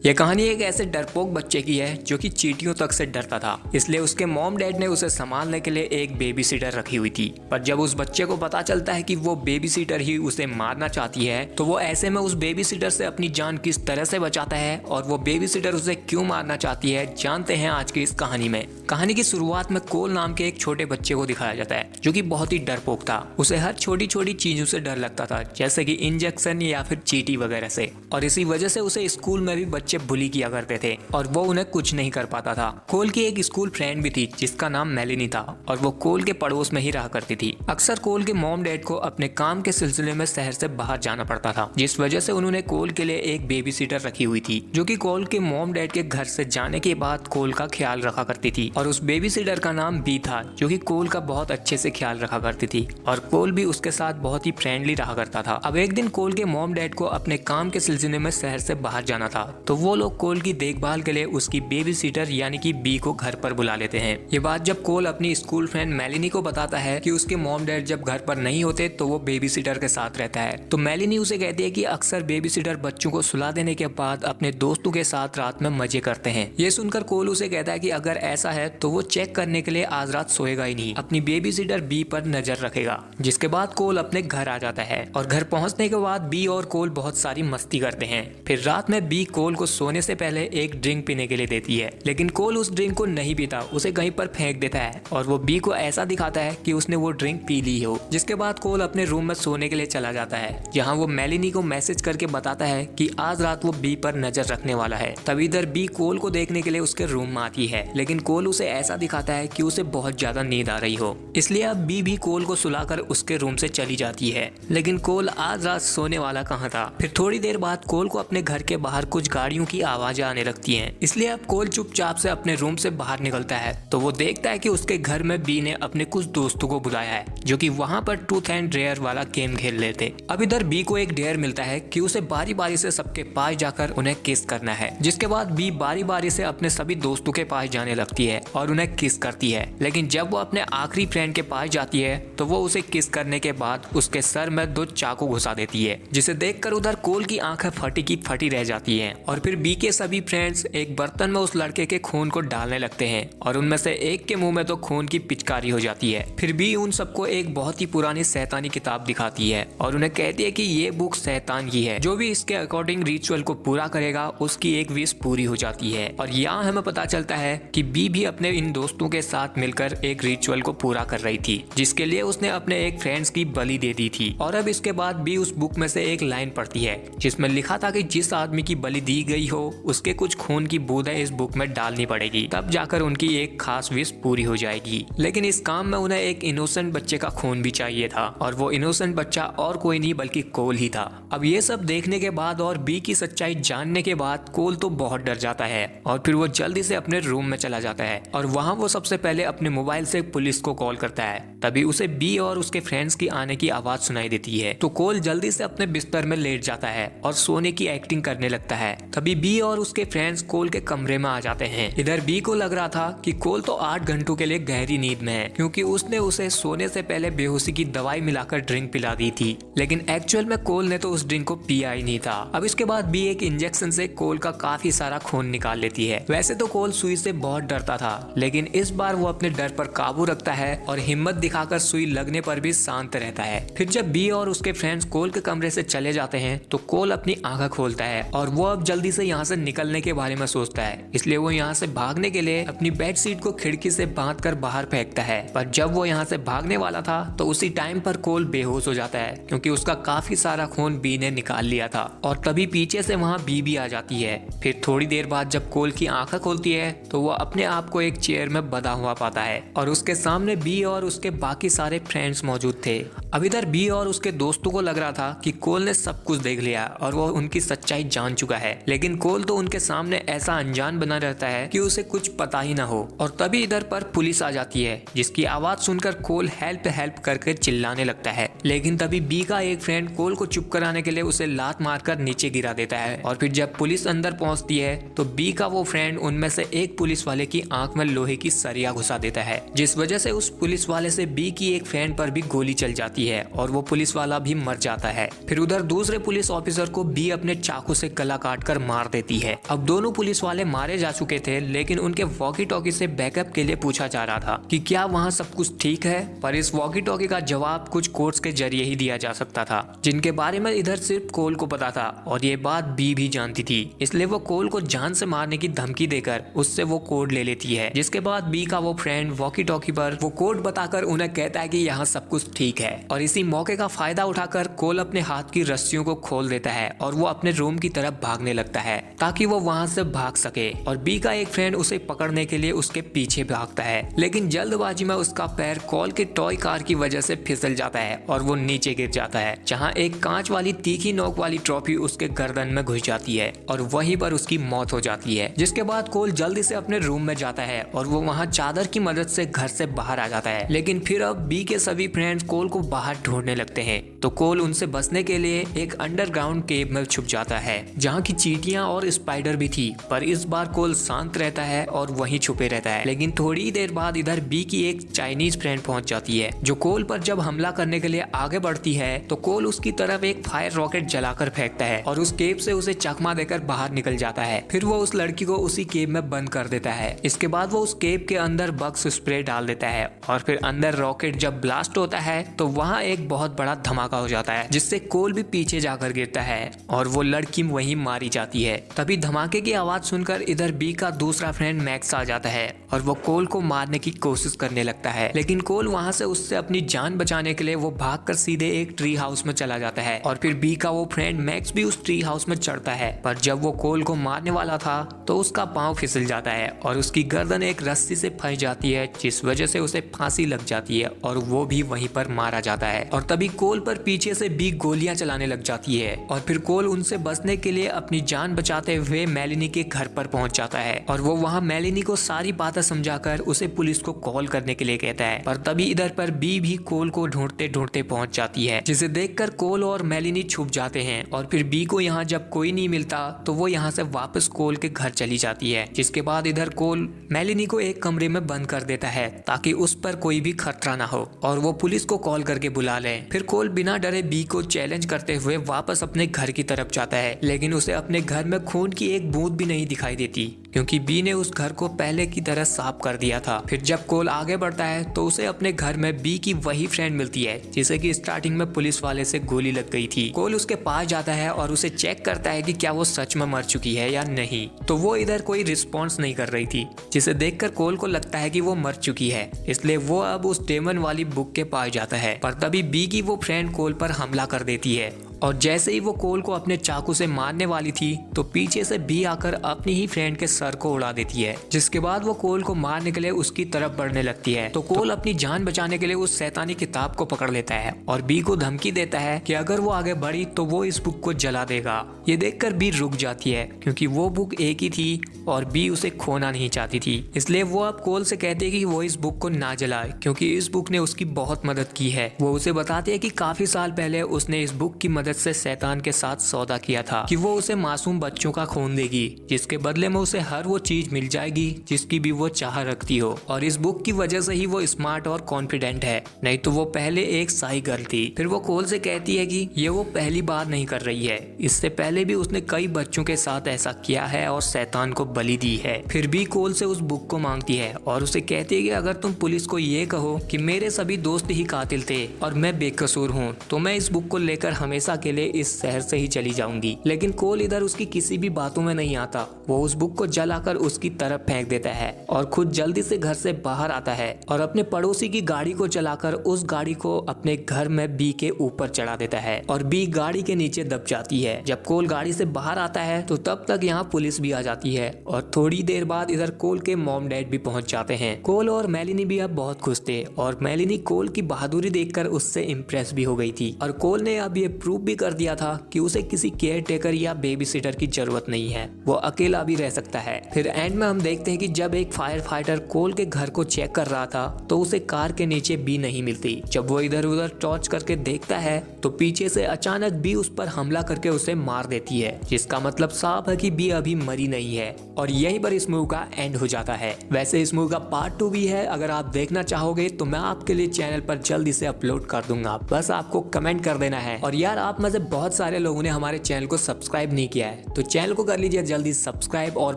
यह कहानी एक ऐसे डरपोक बच्चे की है जो कि चींटियों तक से डरता था, इसलिए उसके मॉम डैड ने उसे संभालने के लिए एक बेबी सीटर रखी हुई थी। पर जब उस बच्चे को पता चलता है कि वो बेबी सीटर ही उसे मारना चाहती है, तो वो ऐसे में उस बेबी सीटर से अपनी जान किस तरह से बचाता है और वो बेबी सीटर उसे क्यों मारना चाहती है, जानते हैं आज की इस कहानी में। कहानी की शुरुआत में कोल नाम के एक छोटे बच्चे को दिखाया जाता है जो कि बहुत ही डरपोक था। उसे हर छोटी छोटी चीजों से डर लगता था, जैसे कि इंजेक्शन या फिर चींटी वगैरह से, और इसी वजह से उसे स्कूल में भी बच्चे बुली किया करते थे और वो उन्हें कुछ नहीं कर पाता था। कोल की एक स्कूल फ्रेंड भी थी जिसका नाम मेलिनी था और वो कोल के पड़ोस में ही रहा करती थी। अक्सर कोल के मॉम डैड को अपने काम के सिलसिले में शहर से बाहर जाना पड़ता था, जिस वजह से उन्होंने कोल के लिए एक बेबी सीटर रखी हुई थी जो कि कोल के मॉम डैड के घर से जाने के बाद कोल का ख्याल रखा करती थी। और उस बेबी सीटर का नाम बी था जो कि कोल का बहुत अच्छे से ख्याल रखा करती थी और कोल भी उसके साथ बहुत ही फ्रेंडली रहा करता था। अब एक दिन कोल के मॉम डैड को अपने काम के सिलसिले में शहर से बाहर जाना था, तो वो लोग कोल की देखभाल के लिए उसकी बेबी सीटर यानी कि बी को घर पर बुला लेते हैं। ये बात जब कोल अपनी स्कूल फ्रेंड मेलिनी को बताता है कि उसके मॉम डैड जब घर पर नहीं होते तो वो बेबी सीटर के साथ रहता है, तो मेलिनी उसे कहती है कि अक्सर बेबी सीटर बच्चों को सुला देने के बाद अपने दोस्तों के साथ रात में मजे करते हैं। ये सुनकर कोल उसे कहता है कि अगर ऐसा है तो वो चेक करने के लिए आज रात सोएगा ही नहीं, अपनी बेबी सीटर बी पर नजर रखेगा। जिसके बाद कोल अपने घर आ जाता है और घर पहुंचने के बाद बी और कोल बहुत सारी मस्ती करते हैं। फिर रात में बी कोल को सोने से पहले एक ड्रिंक पीने के लिए देती है, लेकिन कोल उस ड्रिंक को नहीं पीता, उसे कहीं पर फेंक देता है और वो बी को ऐसा दिखाता है कि उसने वो ड्रिंक पी ली हो। जिसके बाद कोल अपने रूम में सोने के लिए चला जाता है, जहाँ वो मेलिनी को मैसेज करके बताता है कि आज रात वो बी पर नजर रखने वाला है। तब इधर बी कोल को देखने के लिए उसके रूम में आती है, लेकिन कोल उसे ऐसा दिखाता है कि उसे बहुत ज्यादा नींद आ रही हो, इसलिए अब बी भी कोल को सुलाकर उसके रूम से चली जाती है। लेकिन कोल आज रात सोने वाला कहाँ था। फिर थोड़ी देर बाद कोल को अपने घर के बाहर कुछ गाड़ियों की आवाजें आने लगती हैं, इसलिए अब कोल चुपचाप से अपने रूम से बाहर निकलता है, तो वो देखता है कि उसके घर में बी ने अपने कुछ दोस्तों को बुलाया है जो कि वहाँ पर ट्रूथ एंड डेयर वाला गेम खेल रहे थे। अब इधर बी को एक डेयर मिलता है कि उसे बारी बारी से सबके पास जाकर उन्हें किस करना है। जिसके बाद बी बारी बारी से अपने सभी दोस्तों के पास जाने लगती है और उन्हें किस करती है, लेकिन जब वो अपने आखिरी फ्रेंड के पास जाती है तो वो उसे किस करने के बाद उसके सर में 2 चाकू घुसा देती है, जिसे देखकर उधर कोल की आंखें फटी की फटी रह जाती हैं। और फिर बी के सभी फ्रेंड्स एक बर्तन में उस लड़के के खून को डालने लगते हैं और उनमें से एक के मुंह में तो खून की पिचकारी हो जाती है। फिर बी उन सबको एक बहुत ही पुरानी शैतानी किताब दिखाती है और उन्हें कहती है कि ये बुक शैतान की है, जो भी इसके अकॉर्डिंग रिचुअल को पूरा करेगा उसकी एक विश पूरी हो जाती है। और यहाँ हमें पता चलता है कि बी भी अपने इन दोस्तों के साथ मिलकर एक रिचुअल को पूरा कर रही थी, जिसके लिए उसने अपने एक फ्रेंड्स की बलि दे दी थी। और अब इसके बाद बी उस बुक में से एक लाइन पढ़ती है जिसमें लिखा था कि जिस आदमी की बलि दी गई हो उसके कुछ खून की बूंदें इस बुक में डालनी पड़ेगी, तब जाकर उनकी एक खास विश पूरी हो जाएगी। लेकिन इस काम में उन्हें एक इनोसेंट बच्चे का खून भी चाहिए था और वो इनोसेंट बच्चा और कोई नहीं बल्कि कोल ही था। अब ये सब देखने के बाद और बी की सच्चाई जानने के बाद कोल तो बहुत डर जाता है और फिर वो जल्दी से अपने रूम में चला जाता है और वहाँ वो सबसे पहले अपने मोबाइल से पुलिस को कॉल करता है। तभी उसे बी और उसके फ्रेंड्स की आने की आवाज सुनाई देती है, तो कोल जल्दी से अपने बिस्तर में लेट जाता है और सोने की एक्टिंग करने लगता है। तभी बी और उसके फ्रेंड्स कोल के कमरे में आ जाते हैं। इधर बी को लग रहा था कि कोल तो 8 घंटों के लिए गहरी नींद में है, क्योंकि उसने उसे सोने से पहले बेहोशी की दवाई मिलाकर ड्रिंक पिला दी थी, लेकिन एक्चुअल में कोल ने तो उस ड्रिंक को पिया ही नहीं था। अब इसके बाद बी एक इंजेक्शन से कोल का काफी सारा खून निकाल लेती है। वैसे तो कोल सुई से बहुत डरता था, लेकिन इस बार वो अपने डर पर काबू रखता है और हिम्मत दिखाकर सुई लगने पर भी शांत रहता है। फिर जब बी और उसके फ्रेंड्स कोल के कमरे से चले जाते हैं तो कोल अपनी आंखें खोलता है और वो अब जल्दी से यहाँ से निकलने के बारे में सोचता है, इसलिए वो यहाँ से भागने के लिए अपनी बेड शीट को खिड़की से बांधकर बाहर फेंकता है। पर जब वो यहाँ से भागने वाला था तो उसी टाइम पर कोल बेहोश हो जाता है, क्योंकि उसका काफी सारा खून बी ने निकाल लिया था। और तभी पीछे से वहाँ बी भी आ जाती है। फिर थोड़ी देर बाद जब कोल की आंखें खोलती है तो वो अपने आप को एक चेयर में बंधा हुआ पाता है और उसके सामने बी और उसके बाकी सारे फ्रेंड्स मौजूद थे। अब इधर बी और उसके दोस्तों को लग रहा था कि कोल ने सब कुछ देख लिया और वो उनकी सच्चाई जान चुका है, लेकिन कोल तो उनके सामने ऐसा अनजान बना रहता है कि उसे कुछ पता ही ना हो। और तभी इधर पर पुलिस आ जाती है, जिसकी आवाज सुनकर कोल हेल्प हेल्प करके चिल्लाने लगता है, लेकिन तभी बी का एक फ्रेंड कोल को चुप कराने के लिए उसे लात मारकर नीचे गिरा देता है। और फिर जब पुलिस अंदर पहुंचती है तो बी का वो फ्रेंड उनमें से एक पुलिस वाले की आंख में लोहे की सरिया घुसा देता है, जिस वजह से उस पुलिस वाले से बी की एक फ्रेंड पर भी गोली चल जाती है और वो पुलिस वाला भी मर जाता है। फिर उधर दूसरे पुलिस ऑफिसर को बी अपने चाकू से गला काट कर मार देती है। अब दोनों पुलिस वाले मारे जा चुके थे, लेकिन उनके वॉकी टॉकी से बैकअप के लिए पूछा जा रहा था कि क्या वहाँ सब कुछ ठीक है, पर इस वॉकी टॉकी का जवाब कुछ कोड्स के जरिए ही दिया जा सकता था, जिनके बारे में इधर सिर्फ कोल को पता था और ये बात बी भी जानती थी। इसलिए वो कोल को जान से मारने की धमकी देकर उससे वो कोड ले लेती है, जिसके बाद बी का वो फ्रेंड वॉकी टॉकी पर वो कोड बताकर उन्हें कहता है कि यहाँ सब कुछ ठीक है। और इसी मौके का फायदा उठाकर कोल अपने हाथ की रस्सियों को खोल देता है और वो अपने रूम की तरफ भागने लगता है ताकि वो वहाँ से भाग सके। और बी का एक फ्रेंड उसे पकड़ने के लिए उसके पीछे भागता है, लेकिन जल्दबाजी में उसका पैर कोल के टॉय कार की वजह से फिसल जाता है और वो नीचे गिर जाता है, जहाँ एक कांच वाली तीखी नोक वाली ट्रॉफी उसके गर्दन में घुस जाती है और वहीं पर उसकी मौत हो जाती है। जिसके बाद कोल जल्दी से अपने रूम में जाता है और वो वहाँ चादर की मदद से घर से बाहर आ जाता है। लेकिन फिर अब बी के सभी फ्रेंड्स कोल को बाहर ढूंढने लगते हैं, तो कोल उनसे बचने के लिए एक अंडरग्राउंड केव में छुप जाता है, जहाँ की चींटियां और स्पाइडर भी थी। पर इस बार कोल शांत रहता है और वहीं छुपे रहता है। लेकिन थोड़ी देर बाद इधर बी की एक चाइनीज फ्रेंड पहुंच जाती है, जो कोल पर जब हमला करने के लिए आगे बढ़ती है तो कोल उसकी तरफ एक फायर रॉकेट जलाकर फेंकता है और उस केव से उसे चकमा देकर बाहर निकल जाता है। फिर वो उस लड़की को उसी केव में बंद कर देता है। इसके बाद वो उस केव के अंदर बग्स स्प्रे डाल देता है और फिर अंदर रॉकेट जब ब्लास्ट होता है तो वहाँ एक बहुत बड़ा धमाका हो जाता है, जिससे कोल भी पीछे जाकर गिरता है और वो लड़की वहीं मारी जाती है। तभी धमाके की आवाज सुनकर इधर बी का दूसरा फ्रेंड मैक्स आ जाता है और वो कोल को मारने की कोशिश करने लगता है, लेकिन कोल वहाँ से उससे अपनी जान बचाने के लिए वो भागकर सीधे एक ट्री हाउस में चला जाता है। और फिर बी का वो फ्रेंड मैक्स भी उस ट्री हाउस में चढ़ता है, पर जब वो कोल को मारने वाला था तो उसका पांव फिसल जाता है और उसकी गर्दन एक रस्सी से फंस जाती है, जिस वजह से उसे फांसी लग जाती है और वो भी वहीं पर मारा जाता है। और तभी कोल पर पीछे से बी गोलियां चलाने लग जाती है और फिर कोल उनसे बचने के लिए अपनी जान बचाते हुए मेलिनी के घर पर पहुंच जाता है और वो वहां मेलिनी को सारी बातें समझाकर उसे पुलिस को कॉल करने के लिए कहता है। पर तभी इधर पर बी भी कोल को ढूंढते ढूंढते पहुंच जाती है, जिसे देखकर कोल और मेलिनी छुप जाते हैं। और फिर बी को यहाँ जब कोई नहीं मिलता तो वो यहाँ से वापस कोल के घर चली जाती है। जिसके बाद इधर कोल मेलिनी को एक कमरे में बंद कर देता है ताकि उस पर कोई भी खतरा ना हो और वो पुलिस को कॉल करके बुला ले। फिर कोल बिना डरे बी को चैलेंज करते हुए वापस अपने घर की तरफ जाता है, लेकिन उसे अपने घर में खून की एक बूंद भी नहीं दिखाई देती, क्योंकि बी ने उस घर को पहले की तरह साफ कर दिया था। फिर जब कोल आगे बढ़ता है तो उसे अपने घर में बी की वही फ्रेंड मिलती है जिसे कि स्टार्टिंग में पुलिस वाले से गोली लग गई थी। कोल उसके पास जाता है और उसे चेक करता है कि क्या वो सच में मर चुकी है या नहीं, तो वो इधर कोई रिस्पॉन्स नहीं कर रही थी, जिसे देखकर कोल को लगता है कि वो मर चुकी है। इसलिए वो अब उस डेमन वाली बुक के पास जाता है। पर तभी बी की वो फ्रेंड कोल पर हमला कर देती है और जैसे ही वो कोल को अपने चाकू से मारने वाली थी तो पीछे से बी आकर अपनी ही फ्रेंड के सर को उड़ा देती है। जिसके बाद वो कोल को मारने के लिए उसकी तरफ बढ़ने लगती है, तो कोल अपनी जान बचाने के लिए उस शैतानी किताब को पकड़ लेता है और बी को धमकी देता है कि अगर वो आगे बढ़ी तो वो इस बुक को जला देगा। ये देखकर बी रुक जाती है, क्योंकि वो बुक एक ही थी और बी उसे खोना नहीं चाहती थी। इसलिए वो अब कोल से कहती है कि वो इस बुक को ना जलाए, क्योंकि इस बुक ने उसकी बहुत मदद की है। वो उसे बताती है कि काफी साल पहले उसने इस बुक की मदद से शैतान के साथ सौदा किया था कि वो उसे मासूम बच्चों का खून देगी, जिसके बदले में उसे हर वो चीज मिल जाएगी जिसकी भी वो चाह रखती हो। और इस बुक की वजह से ही वो स्मार्ट और कॉन्फिडेंट है, नहीं तो वो पहले एक साई गर्ल थी। फिर वो कोल से कहती है कि ये वो पहली बार नहीं कर रही है, इससे पहले भी उसने कई बच्चों के साथ ऐसा किया है और शैतान को बलि दी है। फिर भी कोल से उस बुक को मांगती है और उसे कहती है कि अगर तुम पुलिस को ये कहो कि मेरे सभी दोस्त ही कातिल थे और मैं बेकसूर हूँ, तो मैं इस बुक को लेकर हमेशा के लिए इस शहर से ही चली जाऊंगी। लेकिन कोल इधर उसकी किसी भी बातों में नहीं आता। वो उस बुक को जलाकर उसकी तरफ फेंक देता है और खुद जल्दी से घर से बाहर आता है और अपने पड़ोसी की गाड़ी को चलाकर उस गाड़ी को अपने घर में बी के ऊपर चढ़ा देता है और बी गाड़ी के नीचे दब जाती है। जब कोल गाड़ी से बाहर आता है तो तब तक यहाँ पुलिस भी आ जाती है और थोड़ी देर बाद इधर कोल के मॉम डैड भी पहुंच जाते हैं। कोल और मेलिनी भी अब बहुत खुश थे और मेलिनी कोल की बहादुरी देखकर उससे इम्प्रेस भी हो गई थी और कोल ने अब ये प्रूव भी कर दिया था कि उसे किसी केयर टेकर या बेबी सिटर की जरूरत नहीं है, वो अकेला भी रह सकता है। फिर एंड में हम देखते हैं कि जब एक फायर फाइटर कोल के घर को चेक कर रहा था तो उसे कार के नीचे बी नहीं मिलती। जब वो इधर उधर टॉर्च करके देखता है तो पीछे से अचानक बी उस पर हमला करके उसे मार देती है, जिसका मतलब साफ है कि बी अभी मरी नहीं है। और यहीं पर इस मूवी का एंड हो जाता है। वैसे इस मूवी का पार्ट 2 भी है, अगर आप देखना चाहोगे तो मैं आपके लिए चैनल पर जल्दी से अपलोड कर दूंगा, बस आपको कमेंट कर देना है। और यार आप आप में से बहुत सारे लोगों ने हमारे चैनल को सब्सक्राइब नहीं किया है, तो चैनल को कर लीजिए जल्दी सब्सक्राइब और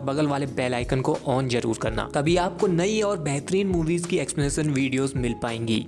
बगल वाले बेल आइकन को ऑन जरूर करना, तभी आपको नई और बेहतरीन मूवीज की एक्सप्लेनेशन वीडियोस मिल पाएंगी।